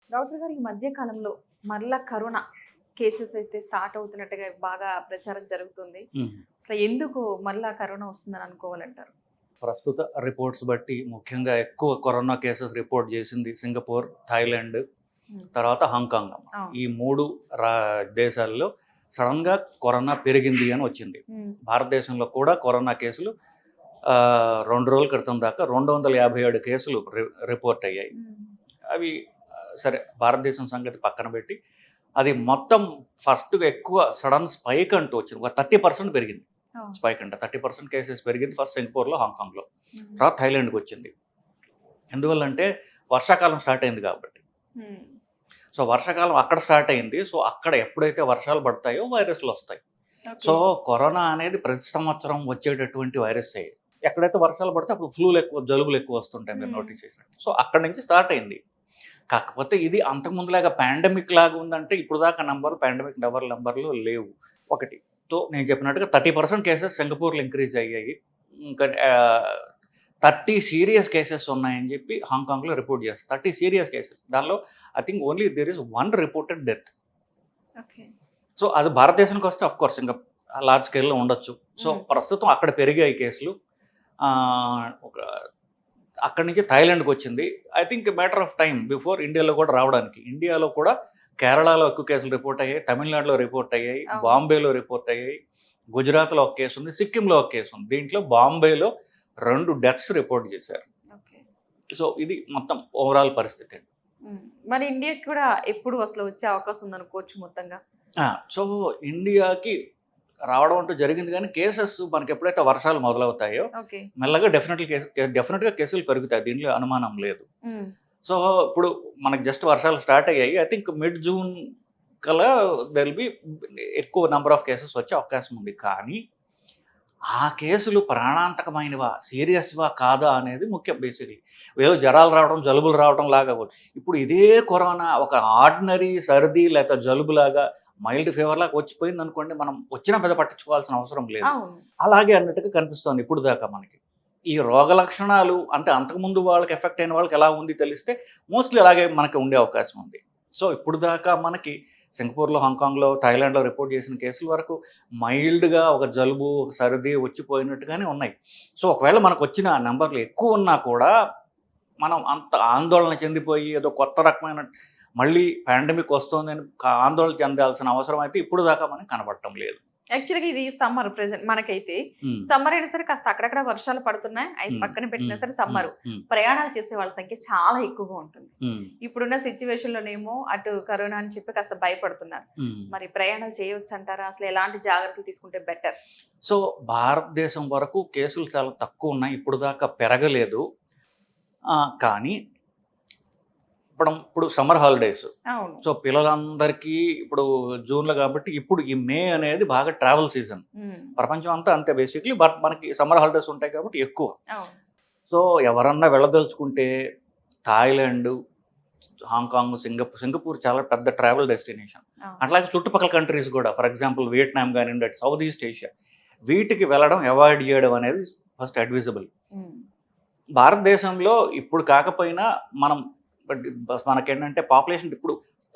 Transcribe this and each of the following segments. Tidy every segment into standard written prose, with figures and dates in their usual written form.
Doctor గారు ఈ మధ్య కాలంలో మరలా కరోనా కేసెస్ అయితే స్టార్ట్ అవుతున్నట్టుగా బాగా ప్రచారం జరుగుతుంది. హ్మ్. అసలు ఎందుకు మరలా కరోనా వస్తుందని అనుకోవాలంటారు? ప్రస్తుత రిపోర్ట్స్ బట్టి ముఖ్యంగా ఎక్కువ కరోనా కేసెస్ రిపోర్ట్ చేసింది సింగపూర్, థాయిలాండ్, హ్మ్. తర్వాత హాంకాంగ్. అవును. ఈ 3 రా దేశాల్లో సడెన్‌గా కరోనా పెరిగింది అని వచ్చింది. హ్మ్. భారతదేశంలో కూడా కరోనా కేసులు 2 రోజుల క్రితం దాకా 257 కేసులు రిపోర్ట్ అయ్యాయి. హ్మ్. అవి సరే భారతదేశం సంగతి పక్కన పెట్టి, అది మొత్తం ఫస్ట్‌గా ఎక్కువ సడెన్ స్పైక్ అంటూ వచ్చింది. ఒక 30% పెరిగింది. ఓహ్! స్పైక్ అంటే 30% కేసెస్ పెరిగింది ఫస్ట్ సింగపూర్‌లో, హాంకాంగ్‌లో. హ్మ్. తర్వాత థాయిలాండ్‌కొచ్చింది. ఎందువల్లంటే వర్షాకాలం స్టార్ట్ అయింది కాబట్టి. హ్మ్. సో, వర్షాకాలం అక్కడ స్టార్ట్ అయింది. సో, అక్కడ ఎప్పుడైతే వర్షాలు పడతాయో వైరస్‌లొస్తాయి. So, okay. కరోనా అనేది ప్రతి సంవత్సరం వచ్చేటటువంటి వైరస్సే. ఎక్కడైతే వర్షాలు పడితే అప్పుడు ఫ్లూలెక్కువ, జలుబులెక్కువ వస్తుంటాయి మీరు హ్మ్. నోటీస్ చేసినట్టు. సో, అక్కడి నుంచి స్టార్ట్ అయింది. కాకపోతే ఇది అంతకుముందులాగా పాండమిక్ లాగా ఉందంటే ఇప్పుడు దాకా పాండమిక్ నంబర్‌లు లేవు. ఒకటి. సో, నేను చెప్పినట్టుగా 30% కేసెస్ సింగపూర్‌లో ఇంక్రీజ్ అయ్యాయి. ఇంకా 30 సీరియస్ కేసెస్ ఉన్నాయని చెప్పి హాంకాంగ్‌లో రిపోర్ట్ చేస్తారు. 30 సీరియస్ కేసెస్. దానిలో I think only there is 1 reported death. Okay. So, అది భారతదేశానికొస్తే ఆఫ్‌కోర్స్ ఇంక లార్జ్ స్కేల్‌లో ఉండొచ్చు. సో, హ్మ్. ప్రస్తుతం అక్కడ పెరిగాయి కేసులు. ఒక అక్కడి నుంచి థాయిలాండ్‌కొచ్చింది. I think matter of time before ఇండియాలో కూడా రావడానికి. ఇండియాలో కూడా కేరళలో ఎక్కువ కేసులు రిపోర్ట్ అయ్యాయి. తమిళనాడులో రిపోర్ట్ అయ్యాయి. అవును. బాంబేలో రిపోర్ట్ అయ్యాయి. గుజరాత్‌లో ఒక కేస్ ఉంది. సిక్కింలో ఒక కేస్ ఉంది. దీంట్లో బాంబేలో 2 డెత్స్ రిపోర్ట్ చేశారు. ఓకే. సో, ఇది మొత్తం ఓవరాల్ పరిస్థితి. హ్మ్. మరి ఇండియాకి కూడా ఎప్పుడు అసలు వచ్చే అవకాశం ఉందనుకోవచ్చు మొత్తంగా? ఆ! సో, ఇండియాకి రావడం అంటూ జరిగింది గానీ, కేసెస్ మనకెప్పుడైతే వర్షాలు మొదలవుతాయో, ఓకే. మెల్లగా డెఫినిట్‌గా కేసులు పెరుగుతాయి. దీంట్లో అనుమానం లేదు. హ్మ్. సో, ఇప్పుడు మనకు జస్ట్ వర్షాలు స్టార్ట్ అయ్యాయి. ఐ థింక్ మిడ్ జూన్ కల్లా దేర్ విల్ బి ఎక్కువ నంబర్ ఆఫ్ కేసెస్ వచ్చే అవకాశం ఉంది. కానీ, ఆ కేసులు ప్రాణాంతకమైనవా? సీరియస్‌వా? కాదా? అనేది ముఖ్యం బేసికల్లీ. ఏదో జరాలు రావడం, జలుబులు రావడం లాగా ఇప్పుడు ఇదే కరోనా ఒక ఆర్డినరీ సర్ది లేకపోతే జలుబులాగా మైల్డ్ ఫీవర్‌లాగా వచ్చిపోయిందనుకోండి, మనం వచ్చినా పెద్ద పట్టించుకోవాల్సిన అవసరం లేదు. అవును. అలాగే అన్నట్టుగా కనిపిస్తోంది ఇప్పుడు దాకా మనకి. ఈ రోగ లక్షణాలు అంటే అంతకుముందు వాళ్ళకి ఎఫెక్ట్ అయిన వాళ్ళకి ఎలా ఉంది తెలిస్తే మోస్ట్‌లీ అలాగే మనకి ఉండే అవకాశం ఉంది. సో, ఇప్పుడు దాకా మనకి సింగపూర్‌లో, హాంకాంగ్‌లో, థాయిలాండ్‌లో రిపోర్ట్ చేసిన కేసుల వరకు మైల్డ్‌గా ఒక జలుబు, ఒక సర్ది వచ్చిపోయినట్టుగానే ఉన్నాయి. సో, ఒకవేళ మనకొచ్చిన నంబర్‌లు ఎక్కువున్నా కూడా, మనం అంత ఆందోళన చెందిపోయి ఏదో కొత్త రకమైన మళ్ళీ పాండమిక్ వస్తోందని ఆందోళన చెందాల్సిన అవసరం అయితే ఇప్పుడు దాకా మనకు కనపడటం లేదు. యాక్చువల్‌గా ఇది సమ్మర్ ప్రెజెంట్ మనకైతే. హ్మ్. సమ్మర్ అయినా సరే కాస్త అక్కడక్కడ వర్షాలు పడుతున్నాయి. అయి హ్మ్. పక్కన పెట్టినా హ్మ్. సరే హ్మ్. సమ్మరు. హ్మ్. ప్రయాణాలు చేసే వాళ్ళ సంఖ్య చాలా ఎక్కువగా ఉంటుంది. హ్మ్. ఇప్పుడున్న సిట్యుయేషన్‌లోనేమో అటు కరోనా అని చెప్పి కాస్త భయపడుతున్నారు. హ్మ్. మరి ప్రయాణాలు చేయొచ్చంటారా? అసలు ఎలాంటి జాగ్రత్తలు తీసుకుంటే బెటర్? సో, భారతదేశం వరకు కేసులు చాలా తక్కువున్నాయి. ఇప్పుడు దాకా పెరగలేదు. కానీ ఇప్పుడు సమ్మర్ హాలిడేస్. అవును. సో, పిల్లలందరికీ ఇప్పుడు జూన్‌లో కాబట్టి ఇప్పుడు ఈ మే అనేది బాగా ట్రావెల్ సీజన్. హ్మ్. ప్రపంచం అంతా అంతే బేసిక్‌లీ. బట్ మనకి సమ్మర్ హాలిడేస్ ఉంటాయి కాబట్టి ఎక్కువ. అవును. సో, ఎవరన్నా వెళ్ళదలుచుకుంటే థాయిలాండ్, హాంకాంగ్, సింగపూర్ చాలా పెద్ద ట్రావెల్ డెస్టినేషన్. అవును. అట్లాగే చుట్టుపక్కల కంట్రీస్ గూడా ఫర్ ఎగ్జాంపుల్ వియట్నాం గానియండి, అటు సౌత్ ఈస్ట్ ఏషియా వీటికి వెళ్ళడం అవాయిడ్ జేయడం అనేది ఫస్ట్ అడ్విజబుల్. హ్మ్. భారతదేశంలో ఇప్పుడు కాకపోయినా మనం మనకేంటంటే పాపులేషన్ ఇప్పుడు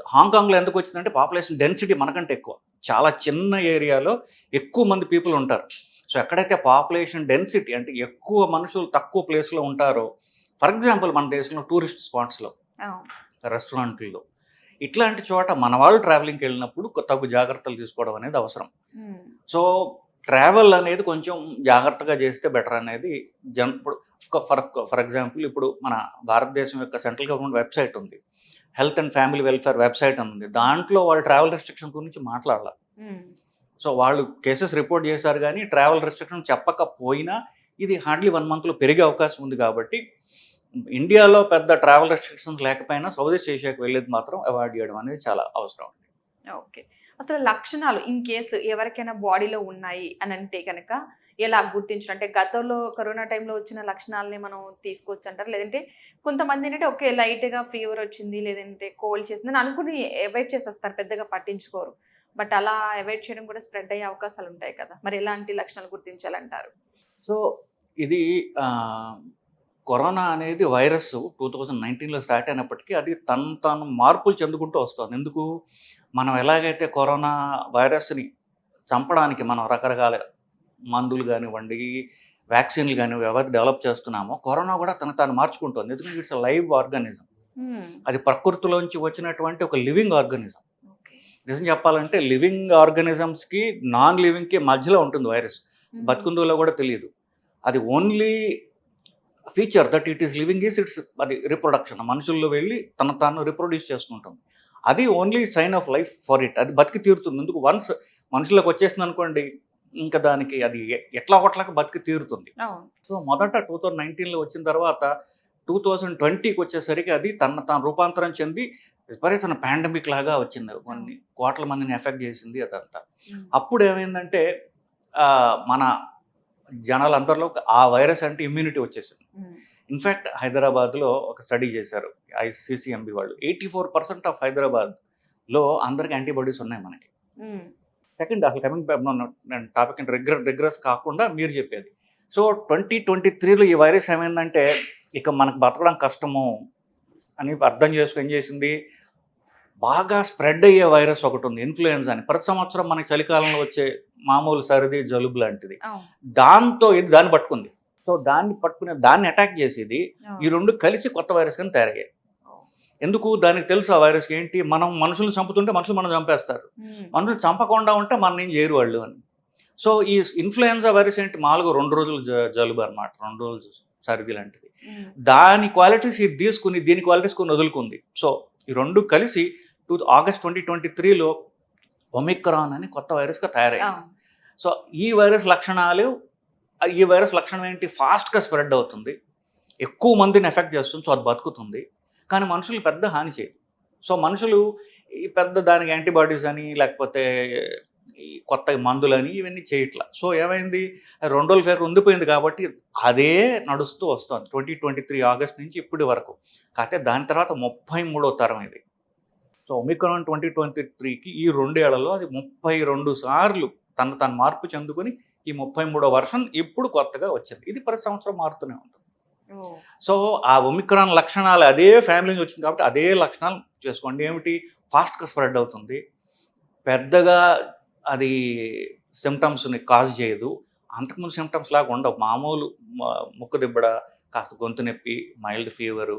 హాంకాంగ్‌లో ఎందుకొచ్చిందంటే పాపులేషన్ డెన్సిటీ మనకంటే ఎక్కువ. చాలా చిన్న ఏరియాలో ఎక్కువ మంది పీపుల్ ఉంటారు. సో, ఎక్కడైతే పాపులేషన్ డెన్సిటీ అంటే ఎక్కువ మనుషులు తక్కువ ప్లేస్‌లో ఉంటారో ఫర్ ఎగ్జాంపుల్ మన దేశంలో టూరిస్ట్ స్పాట్స్‌లో, అవును. రెస్టారెంట్‌ల్లో ఇట్లాంటి చోట మన వాళ్ళు ట్రావెలింగ్‌కెళ్ళినప్పుడు తగు జాగ్రత్తలు తీసుకోవడం అనేది అవసరం. హ్మ్. సో, ట్రావెల్ అనేది కొంచెం జాగ్రత్తగా చేస్తే బెటర్ అనేది ఇప్పుడు ఫర్ ఫర్ ఎగ్జాంపుల్ ఇప్పుడు మన భారతదేశం యొక్క సెంట్రల్ గవర్నమెంట్ వెబ్‌సైట్ ఉంది. Health and family welfare website అని ఉంది. దాంట్లో వాళ్ళు ట్రావెల్ రిస్ట్రిక్షన్ గురించి మాట్లాడల. హ్మ్. సో, వాళ్ళు కేసెస్ రిపోర్ట్ చేశారు గానీ, ట్రావెల్ రిస్ట్రిక్షన్ చెప్పకపోయినా ఇది హార్డ్‌లీ 1 మంత్‌లో పెరిగే అవకాశం ఉంది కాబట్టి, ఇండియాలో పెద్ద ట్రావెల్ రెస్ట్రిక్షన్స్ లేకపోయినా సౌత్ ఈస్ట్ ఏషియాకి వెళ్ళేది మాత్రం అవాయిడ్ చేయడం అనేది చాలా అవసరం. ఓకే. అసలు లక్షణాలు ఇన్ కేస్ ఎవరికైనా బాడీలో ఉన్నాయి అనంటే గనక ఎలా గుర్తించడం? అంటే గతంలో కరోనా టైంలో వచ్చిన లక్షణాలని మనం తీసుకోవచ్చంటారా? లేదంటే కొంతమందేంటంటే ఓకే. లైట్‌గా ఫీవర్ వచ్చింది, లేదంటే కోల్డ్ చేసిందని అనుకుని అవాయిడ్ చేసేస్తారు. పెద్దగా పట్టించుకోరు. బట్ అలా అవాయిడ్ చేయడం కూడా స్ప్రెడ్ అయ్యే అవకాశాలుంటాయి కదా! మరి ఎలాంటి లక్షణాలు గుర్తించాలంటారు? సో, ఇది ఆహ్, కరోనా అనేది వైరస్ 2019లో స్టార్ట్ అయినప్పటికీ అది తాను మార్పులు చెందుకుంటూ వస్తుంది. ఎందుకు? మనం ఎలాగైతే కరోనా వైరస్‌ని చంపడానికి మనం రకరకాల మందులు గానివ్వండి, వ్యాక్సిన్‌లు గానివ్వండి ఎవరైతే డెవలప్ చేస్తున్నామో, కరోనా కూడా తనను తాను మార్చుకుంటోంది. ఎందుకంటే ఇట్స్ ఎ లైవ్ ఆర్గానిజం. హ్మ్. అది ప్రకృతిలోంచి వచ్చినటువంటి ఒక లివింగ్ ఆర్గానిజం. ఓకే. నిజం చెప్పాలంటే లివింగ్ ఆర్గానిజమ్స్‌కి, నాన్ లివింగ్‌కి మధ్యలో ఉంటుంది వైరస్. హ్మ్. బతికుందో లేదో కూడా తెలీదు. అది only feature that it is living is it's అది రిప్రొడక్షన్. మనుషుల్లో వెళ్ళి తను తాను రిప్రొడ్యూస్ చేసుకుంటుంది. అది only sign of life for it. అది బతికి తీరుతుంది. ఎందుకు వన్స్ మనుషుల్లోకి వచ్చేసిందనుకోండి, ఇంకా దానికి అది ఎట్లా ఒకట్లాగా బతికి తీరుతుంది. అవును. సో, మొదట 2019లో వచ్చిన తర్వాత 2020కి వచ్చేసరికి అది తాను రూపాంతరం చెంది విపరీతమైన పాండమిక్ లాగా వచ్చింది. కొన్ని అవును. కోట్ల మందిని ఎఫెక్ట్ చేసింది అదంతా. హ్మ్. అప్పుడేమైందంటే మన జనాలందరిలో ఆ వైరస్ అంటే ఇమ్యూనిటీ వచ్చేసింది. హ్మ్. ఇన్‌ఫాక్ట్ హైదరాబాద్‌లో ఒక స్టడీ చేశారు. ఐసీసీఎంబీ వాళ్ళు. 84% ఆఫ్ హైదరాబాద్‌లో అందరికి యాంటీబాడీస్ ఉన్నాయి మనకి. హ్మ్. సెకండ్ అసలు కమింగ్ బ్యాక్ నేను టాపిక్ రిగ్రెస్ కాకుండా మీరు చెప్పేది. సో, 2023లో ఈ వైరస్ ఏమైందంటే, ఇక మనకు బతకడం కష్టము అని అర్థం చేసుకొని ఏం చేసింది, బాగా స్ప్రెడ్ అయ్యే వైరస్ ఒకటుంది ఇన్‌ఫ్లుయెన్జా అని. ప్రతి సంవత్సరం మనకి చలికాలంలో వచ్చే మామూలు సర్ది, జలుబు లాంటిది. అవును. ఇది దాన్ని పట్టుకుంది. సో, దాన్ని అటాక్ చేసేది ఈ అవును. 2 కలిసి కొత్త వైరస్ కింద తయారయ్యాయి. ఓహ్! ఎందుకు? దానికి తెలుసు ఆ వైరస్‌కి ఏంటి, మనం మనుషుల్ని చంపుతుంటే మనుషులు మనల్ని చంపేస్తారు. హ్మ్. మనుషులు చంపకుండా ఉంటే మననేం చేయరు వాళ్ళు అని. సో, ఈ ఇన్‌ఫ్లుయెన్జా వైరస్ ఏంటి మామూలుగా 2 రోజులు జలుబు అనమాట. 2 రోజులు సర్ది లాంటిది. హ్మ్. దాని క్వాలిటీస్ ఇది తీసుకొని, దీని క్వాలిటీస్ కొన్ని వదులుకుంది. సో, ఈ 2 కలిసి ఆగస్ట్ 2023లో ఒమిక్రాన్ అని కొత్త వైరస్‌గా తయారయింది. అవును. సో, ఈ వైరస్ లక్షణం ఏంటి? ఫాస్ట్‌గా స్ప్రెడ్ అవుతుంది. ఎక్కువ మందిని ఎఫెక్ట్ చేస్తుంది. సో, అది బతుకుతుంది. కానీ మనుషుల్ని పెద్ద హాని చేయదు. సో, మనుషులు ఈ పెద్ద దానికి యాంటీబాడీస్ అని లేకపోతే ఈ కొత్త మందులని ఇవన్నీ చేయట్ల. సో, ఏమైంది 2 రోజుల ఫీవర్ ఉండిపోయింది కాబట్టి అదే నడుస్తూ వస్తోంది. 2023 ఆగస్ట్ నుంచి ఇప్పటి వరకు. కాకపోతే దాని తర్వాత 33వ తరం ఇది. సో, ఒమిక్రాన్ 2023కి ఈ 2 ఏళ్లలో అది 32 సార్లు తాను మార్పు చెందుకొని ఈ 33వ వర్షన్ ఇప్పుడు కొత్తగా వచ్చింది. ఇది ప్రతి సంవత్సరం మారుతూనే ఉంటుంది. ఓహ్! సో, ఆ ఒమిక్రాన్ లక్షణాలు అదే ఫ్యామిలీ నుంచి వచ్చింది కాబట్టి అదే లక్షణాలు చేసుకోండి. ఏమిటి? ఫాస్ట్‌గా స్ప్రెడ్ అవుతుంది. పెద్దగా అది సింప్టమ్స్‌ని కాజ్ చేయదు. అంతకుముందు సింప్టమ్స్ లాగా ఉండవు. మామూలు మ ముక్కు దిబ్బడ, కాస్త గొంతు నొప్పి, మైల్డ్ ఫీవరు,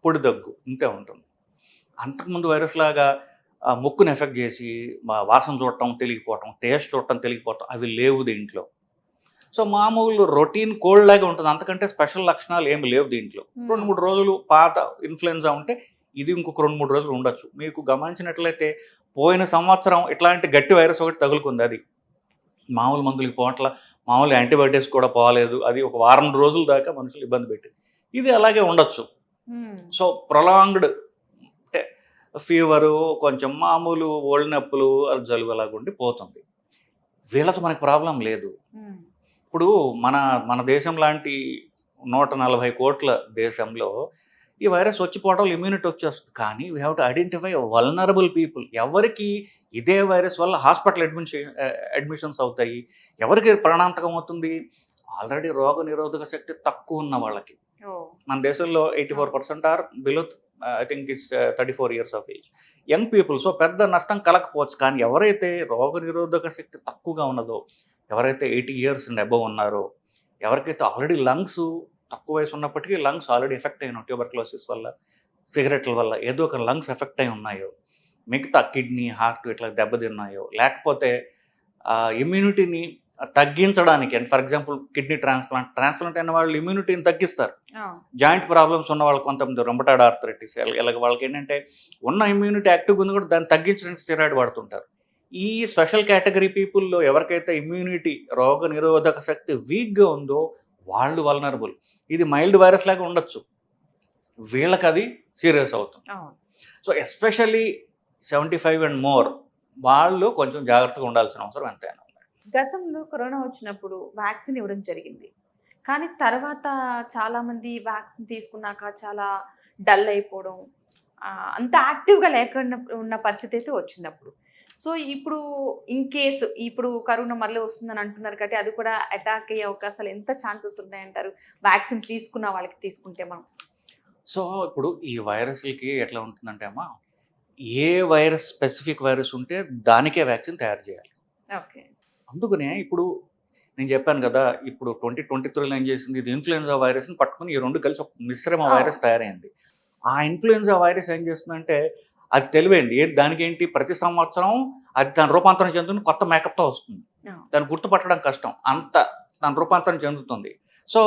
పొడి దగ్గు ఇంతే ఉంటుంది. అంతకుముందు వైరస్‌లాగా ముక్కుని ఎఫెక్ట్ చేసి వాసన చూడటం తెలియకపోవటం, టేస్ట్ చూడటం తెలియకపోవటం అవి లేవు దీంట్లో. సో, మామూలు రొటీన్ కోల్డ్ లాగే ఉంటుంది. అంతకంటే స్పెషల్ లక్షణాలు ఏమి లేవు దీంట్లో. 2, హ్మ్. 3 రోజులు పాత ఇన్‌ఫ్లుయెన్జా ఉంటే ఇది ఇంకొక 2, 3 రోజులు ఉండొచ్చు. మీకు గమనించినట్లయితే పోయిన సంవత్సరం ఇట్లాంటి గట్టి వైరస్ ఒకటి తగులుకుంది అది. మామూలు మందులకి పోవట్ల, మామూలు యాంటీబయోటిక్స్ కూడా పోలేదు. అది ఒక వారం రోజుల దాకా మనుషులు ఇబ్బంది పెట్టింది. ఇది అలాగే ఉండొచ్చు. హ్మ్. సో, ప్రొలాంగ్డ్ అంటే ఫీవరు, కొంచెం మామూలు ఒళ్ళు నొప్పులు, జలుబు అలాగుండి పోతుంది. వీళ్ళతో మనకు ప్రాబ్లమ్ లేదు. హ్మ్. ఇప్పుడు మన మన దేశం లాంటి 140,00,00,000 దేశంలో ఈ వైరస్ వచ్చిపోవడం వల్ల ఇమ్యూనిటీ వచ్చేస్తుంది. కానీ we have to identify vulnerable people. ఎవరికి ఇదే వైరస్ వల్ల హాస్పిటల్ అడ్మిషన్స్ అవుతాయి. ఎవరికి ప్రాణాంతకం అవుతుంది? ఆల్రెడీ రోగనిరోధక శక్తి తక్కువ ఉన్న వాళ్ళకి. ఓహ్! మన దేశంలో అవును. 84% are below I think it's 34 years of age. Young people. So, పెద్ద నష్టం కలగకపోవచ్చు. కానీ ఎవరైతే రోగనిరోధక శక్తి తక్కువగా ఉన్నదో, ఎవరైతే 80 ఇయర్స్ అండ్ అబోవ్ ఉన్నారో, ఎవరికైతే ఆల్రెడీ లంగ్స్ తక్కువ వయసు ఉన్నప్పటికీ లంగ్స్ ఆల్రెడీ ఎఫెక్ట్ అయిన ట్యూబర్క్యులోసిస్ వల్ల, సిగరెట్ల వల్ల ఏదో ఒక లంగ్స్ ఎఫెక్ట్ అయి ఉన్నాయో, మిగతా కిడ్నీ, హార్ట్ ఇట్లా దెబ్బతిన్నాయో, లేకపోతే ఇమ్యూనిటీని తగ్గించడానికి అంటే ఫర్ ఎగ్జాంపుల్ కిడ్నీ ట్రాన్స్‌ప్లాంట్ అయిన వాళ్ళు ఇమ్యూనిటీని తగ్గిస్తారు. అవును. జాయింట్ ప్రాబ్లమ్స్ ఉన్న వాళ్ళు కొంతమంది రుమటాయిడ్ ఆర్థరైటిస్ ఇలాగ వాళ్ళకేంటంటే ఉన్న ఇమ్యూనిటీ యాక్టివ్‌గా ఉంది కూడా దాన్ని తగ్గించడానికి స్టెరాయిడ్ వాడుతుంటారు. ఈ స్పెషల్ కేటగరీ పీపుల్‌లో ఎవరికైతే ఇమ్యూనిటీ రోగనిరోధక శక్తి వీక్‌గా ఉందో వాళ్ళు వల్నరబుల్. ఇది మైల్డ్ వైరస్ లాగా ఉండొచ్చు. వీళ్ళకది సీరియస్ అవుతుంది. అవును. సో, ఎస్పెషల్లీ 75 అండ్ మోర్ వాళ్ళు కొంచెం జాగ్రత్తగా ఉండాల్సిన అవసరం ఎంతైనా ఉంది. గతంలో కరోనా వచ్చినప్పుడు వ్యాక్సిన్ ఇవ్వడం జరిగింది. కానీ తర్వాత చాలామంది వ్యాక్సిన్ తీసుకున్నాక చాలా డల్ అయిపోవడం, అంత యాక్టివ్‌గా లేకుండా ఉన్న పరిస్థితి అయితే వచ్చిందప్పుడు. సో ఇప్పుడు ఇన్ కేస్ ఇప్పుడు కరోనా మళ్ళీ వస్తుందని అంటున్నారు కాబట్టి అది కూడా అటాక్ అయ్యే అవకాశాలు ఎంత ఛాన్సెస్ ఉన్నాయంటారు? వ్యాక్సిన్ తీసుకున్న వాళ్ళకి తీసుకుంటే మనం? సో, ఇప్పుడు ఈ వైరస్‌లకి ఎట్లా ఉంటుందంటే అమ్మా, ఏ వైరస్ స్పెసిఫిక్ వైరస్ ఉంటే దానికే వ్యాక్సిన్ తయారు చేయాలి. ఓకే. అందుకనే ఇప్పుడు నేను చెప్పాను గదా! ఇప్పుడు 2023లో ఏం చేసింది, ఇది ఇన్‌ఫ్లుయెన్జా వైరస్‌ని పట్టుకొని ఈ 2 కలిసి ఒక మిశ్రమ అవును. వైరస్ తయారైంది. ఆ ఇన్‌ఫ్లుయెన్జా వైరస్ ఏం చేస్తుందంటే, అది తెలివైంది. దానికేంటి ప్రతి సంవత్సరం అది దాని రూపాంతరం చెందుతుంది, కొత్త మేకప్‌తో వస్తుంది. ఆ! దాన్ని గుర్తుపట్టడం కష్టం. అంత దాని రూపాంతరం చెందుతుంది. సో,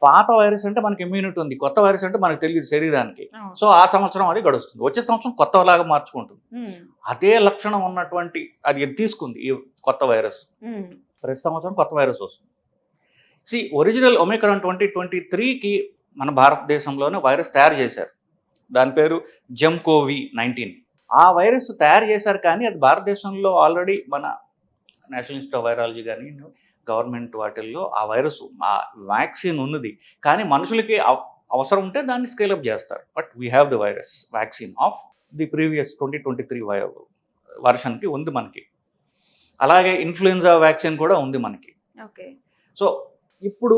పాత వైరస్ అంటే మనకి ఇమ్యూనిటీ ఉంది. కొత్త వైరస్ అంటే మనకు తెలీదు శరీరానికి. అవును. సో, ఆ సంవత్సరం అది గడుస్తుంది. వచ్చే సంవత్సరం కొత్తలాగా మార్చుకుంటుంది. హ్మ్. అదే లక్షణం ఉన్నటువంటి అది తీసుకుంది ఈ కొత్త వైరస్. హ్మ్. ప్రతి సంవత్సరం కొత్త వైరస్ వస్తుంది. ఒరిజినల్ ఒమిక్రాన్ 2023కి మన భారతదేశంలోనే వైరస్ తయారు చేశారు. దాని పేరు జెమ్‌కోవి-19. ఆ వైరస్ తయారు చేశారు కానీ అది భారతదేశంలో ఆల్రెడీ మన నేషనల్ ఇన్‌స్టిట్యూట్ ఆఫ్ వైరాలజీ గాని, గవర్నమెంట్ వాటిల్లో ఆ వైరస్ వ్యాక్సిన్ ఉన్నది. కానీ మనుషులకి అవసరం ఉంటే దాన్ని స్కేల్ అప్ చేస్తారు. But we have the virus vaccine of the previous 2023 వర్షన్‌కి ఉంది మనకి. అలాగే ఇన్‌ఫ్లుయెన్జా వ్యాక్సిన్ కూడా ఉంది మనకి. ఓకే. సో, ఇప్పుడు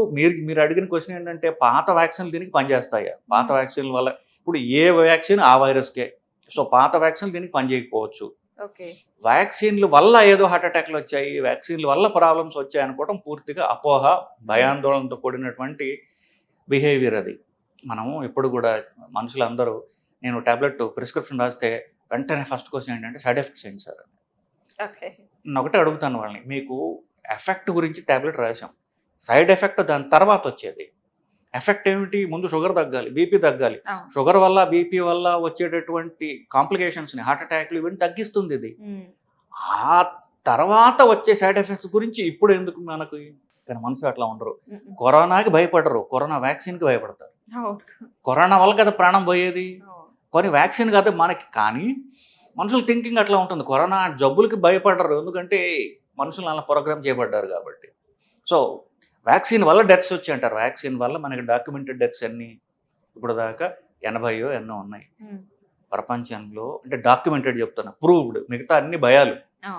మీరు అడిగిన క్వెషన్ ఏంటంటే పాత వ్యాక్సిన్‌లు దీనికి పనిచేస్తాయా? పాత హ్మ్. వ్యాక్సిన్‌ల వల్ల ఇప్పుడు ఏ వ్యాక్సిన్ ఆ వైరస్‌కే. సో, పాత వ్యాక్సిన్‌లు దీనికి పనిచేయకపోవచ్చు. ఓకే. వ్యాక్సిన్‌ల వల్ల ఏదో హార్ట్ అటాక్‌లొచ్చాయి, వ్యాక్సిన్‌ల వల్ల ప్రాబ్లమ్స్ వచ్చాయనుకోవడం పూర్తిగా అపోహ, భయాందోళనతో కూడినటువంటి బిహేవియర్ అది. మనము ఎప్పుడు గూడా మనుషులందరూ నేను టాబ్లెట్ ప్రిస్క్రిప్షన్ రాస్తే వెంటనే ఫస్ట్ క్వెషన్ ఏంటంటే సైడ్ ఎఫెక్ట్స్ ఏంటి సార్? ఓకే. నేనొకటే అడుగుతాను వాళ్ళని. మీకు ఎఫెక్ట్ గురించి టాబ్లెట్ రాసాం. సైడ్ ఎఫెక్ట్ దాని తర్వాతొచ్చేది. ఎఫెక్ట్ ఏమిటి? ముందు షుగర్ తగ్గాలి, బీపీ తగ్గాలి. అవును. షుగర్ వల్ల, బీపీ వల్ల వచ్చేటటువంటి కాంప్లికేషన్స్‌ని హార్ట్ అటాక్‌లు ఇవన్నీ తగ్గిస్తుందిది. హ్మ్. ఆ తర్వాత వచ్చే సైడ్ ఎఫెక్ట్స్ గురించి ఇప్పుడెందుకు మనకి? కానీ మనుషులు అట్లా ఉండరు. హుహు. కరోనాకి భయపడరు. కరోనా వ్యాక్సిన్‌కి భయపడతారు. అవును. కరోనా వల్ల కదా ప్రాణం పోయేది. అవును. కొన్ని వ్యాక్సిన్ కాదు మనకి. కానీ మనుషుల థింకింగ్ అట్లా ఉంటుంది. కరోనా జబ్బులకి భయపడరు. ఎందుకంటే మనుషులు అలా ప్రోగ్రామ్ చేయబడ్డారు కాబట్టి. సో, వ్యాక్సిన్ వల్ల డెత్స్ వచ్చాయంటారు. వ్యాక్సిన్ వల్ల మనకి డాక్యుమెంటెడ్ డెత్స్ ఎన్ని? ఇప్పటిదాకా 80 ఎన్నో ఉన్నాయి. హ్మ్. ప్రపంచంలో అంటే డాక్యుమెంటెడ్ చెప్తున్నా. ప్రూవ్డ్. మిగతా అన్ని భయాలు. ఆ!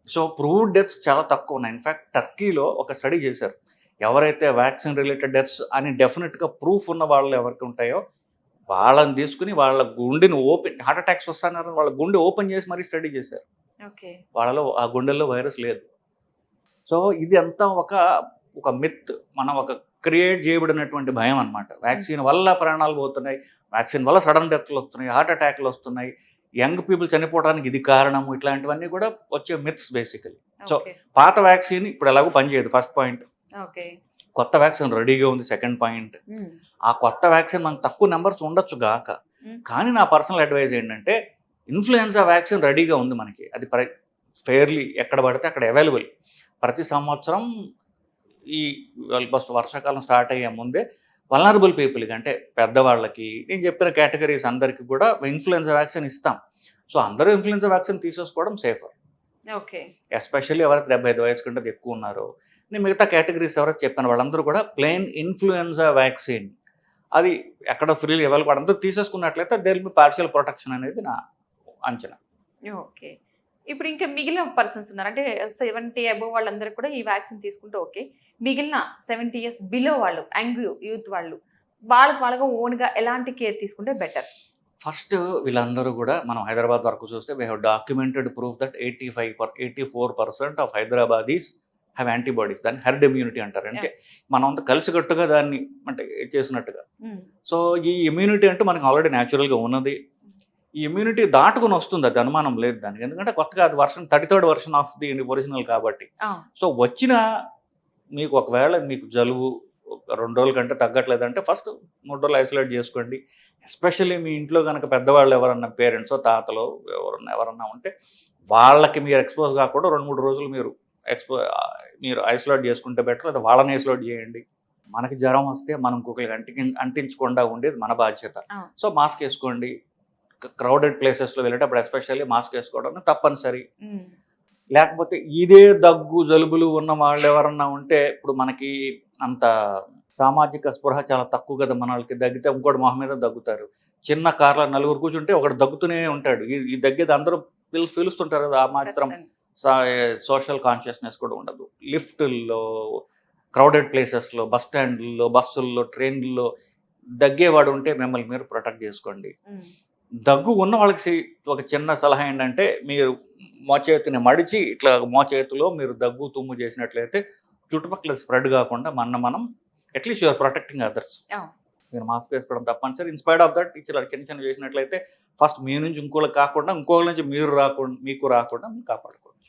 సో, ప్రూవ్డ్ డెత్స్ చాలా తక్కువున్నాయి. ఇన్‌ఫాక్ట్ టర్కీలో ఒక స్టడీ చేశారు. ఎవరైతే వ్యాక్సిన్ రిలేటెడ్ డెత్స్ అని డెఫినిట్‌గా ప్రూఫ్ ఉన్న వాళ్ళు ఎవరికి ఉంటాయో, వాళ్ళని తీసుకొని వాళ్ళ గుండెని హార్ట్ అటాక్స్ వస్తాయన్నారు. వాళ్ళ గుండె ఓపెన్ చేసి మరీ స్టడీ చేశారు. ఓకే. వాళ్ళలో ఆ గుండెల్లో వైరస్ లేదు. సో, ఇది అంతా ఒక మిత్. మనం ఒక క్రియేట్ చేయబడినటువంటి భయం అన్నమాట. హ్మ్. వ్యాక్సిన్ వల్ల ప్రాణాలు పోతున్నాయి. వ్యాక్సిన్ వల్ల సడెన్ డెత్‌లొస్తున్నాయి. హార్ట్ అటాక్‌లొస్తున్నాయి. యంగ్ పీపుల్ చనిపోవడానికి ఇది కారణము. ఇట్లాంటివన్నీ కూడా వచ్చే మిత్స్ బేసికల్లీ. So, okay. పాత వ్యాక్సిన్ ఇప్పుడు ఎలాగో పనిచేయదు ఫస్ట్ పాయింట్. ఓకే. కొత్త వ్యాక్సిన్ రెడీగా ఉంది సెకండ్ పాయింట్. హ్మ్. ఆ కొత్త వ్యాక్సిన్ మనకు తక్కువ నంబర్స్ ఉండొచ్చు గాక. హ్మ్. కానీ నా పర్సనల్ అడ్వైజ్ ఏంటంటే ఇన్‌ఫ్లుయెన్జా వ్యాక్సిన్ రెడీగా ఉంది మనకి. అది ఫెయిర్‌లీ ఎక్కడ పడితే అక్కడ అవైలబుల్. ప్రతి సంవత్సరం ఈ వర్షాకాలం స్టార్ట్ అయ్యే ముందే వల్నరబుల్ పీపుల్‌కి అంటే పెద్దవాళ్ళకి నేను చెప్పిన కేటగరీస్ అందరికి కూడా ఇన్‌ఫ్లుయెన్జా వ్యాక్సిన్ ఇస్తాం. సో, అందరూ ఇన్‌ఫ్లుయెన్జా వ్యాక్సిన్ తీసేసుకోవడం సేఫర్. ఓకే. ఎస్పెషల్లీ ఎవరైతే 75 వయసు కంటే ఎక్కువ ఉన్నారో, నేను మిగతా కేటగరీస్ ఎవరైతే చెప్పానో వాళ్ళందరూ కూడా ప్లెయిన్ ఇన్‌ఫ్లుయెన్జా వ్యాక్సిన్ అది ఎక్కడ ఫ్రీ‌గా అవైలబుల్ అందరూ తీసేసుకున్నట్లయితే there will be partial protection అనేది నా అంచనా. ఓకే. ఇప్పుడు ఇంకా మిగిలిన పర్సన్స్ ఉన్నారు. అంటే 70 అబోవ్ వాళ్ళందరూ కూడా ఈ వ్యాక్సిన్ తీసుకుంటే ఓకే. మిగిలిన 70 ఇయర్స్ బిలో వాళ్ళు, యంగ్ యూత్ వాళ్ళు, వాళ్ళకి ఓన్‌గా ఎలాంటి కేర్ తీసుకుంటే బెటర్? ఫస్ట్ వీళ్ళందరూ గూడా మనం హైదరాబాద్ వరకు చూస్తే we have documented proof that 84% of Hyderabadis have antibodies. దాన్ని హెర్డ్ ఇమ్యూనిటీ అంటారు. అంటే యాహ్! మనంతా కలిసికట్టుగా దాన్ని అంటే చేసినట్టుగా. హ్మ్. సో, ఈ ఇమ్యూనిటీ అంటే మనకు ఆల్రెడీ న్యాచురల్‌గా ఉన్నది. ఈ ఇమ్యూనిటీ దాటుకొని వస్తుంది. అది అనుమానం లేదు దానికి. ఎందుకంటే కొత్తగా అది 33rd version of the original కాబట్టి. అవును. సో, మీకు ఒకవేళ మీకు జలుబు ఒక 2 రోజుల కంటే తగ్గట్లేదంటే ఫస్ట్ 3 రోజులు ఐసోలేట్ చేసుకోండి. ఎస్పెషల్లీ మీ ఇంట్లో గనక పెద్దవాళ్ళు ఎవరన్నా పేరెంట్సో, తాతలో ఎవరన్నా ఉంటే వాళ్ళకి మీరు ఎక్స్‌పోజ్ కాకుండా 2, 3 రోజులు మీరు ఐసోలేట్ చేసుకుంటే బెటర్. లేదా వాళ్ళని ఐసోలేట్ చేయండి. మనకి జ్వరం వస్తే మనం ఇంకొకరికి అంటించకుండా ఉండేది మన బాధ్యత. అవును. So, mask ఏసుకోండి. క్రౌడెడ్ ప్లేసెస్‌లో వెళ్ళేటప్పుడు ఎస్పెషల్లీ మాస్క్ ఏసుకోవడం తప్పనిసరి. హ్మ్. లేకపోతే ఇదే దగ్గు, జలుబులు ఉన్న వాళ్ళెవరన్నా ఉంటే ఇప్పుడు మనకి అంత సామాజిక స్పృహ చాలా తక్కువ కదా! మనోళ్ళకి. దగ్గితే ఇంకోడు మొహం మీద దగ్గుతారు. చిన్న కార్‌లో నలుగురు కూర్చుంటే ఒకడు దగ్గుతూనే ఉంటాడు. ఈ ఈ దగ్గేది అందరూ పిలుస్తుంటారు కదా, ఆ మాత్రం ఖచ్చితంగా. సోషల్ కాన్షియస్నెస్ కూడా ఉండదు. లిఫ్టుల్లో, క్రౌడెడ్ ప్లేసెస్‌లో, బస్ స్టాండ్‌ల్లో, బస్సుల్లో, ట్రైన్‌ల్లో దగ్గేవాడు ఉంటే మిమ్మల్ని మీరు ప్రొటెక్ట్ చేసుకోండి. హ్మ్. దగ్గు ఉన్న వాళ్ళకి ఒక చిన్న సలహా ఏంటంటే, మీరు మోచేతిని మడిచి ఇట్లా మోచేతిలో మీరు దగ్గు, తుమ్ము చేసినట్లయితే చుట్టుపక్కల స్ప్రెడ్ కాకుండా మనం at least you are protecting others. అవును. మీరు మాస్క్ వేసుకోవడం తప్పనిసరి. ఇన్ స్పైట్ ఆఫ్ దట్ ఇట్లా చిన్న చిన్నవి చేసినట్లయితే ఫస్ట్ మీ నుంచి ఇంకోళ్ళకి కాకుండా, ఇంకోళ్ళ నుంచి మీకు రాకుండా మీరు కాపాడుకోవచ్చు.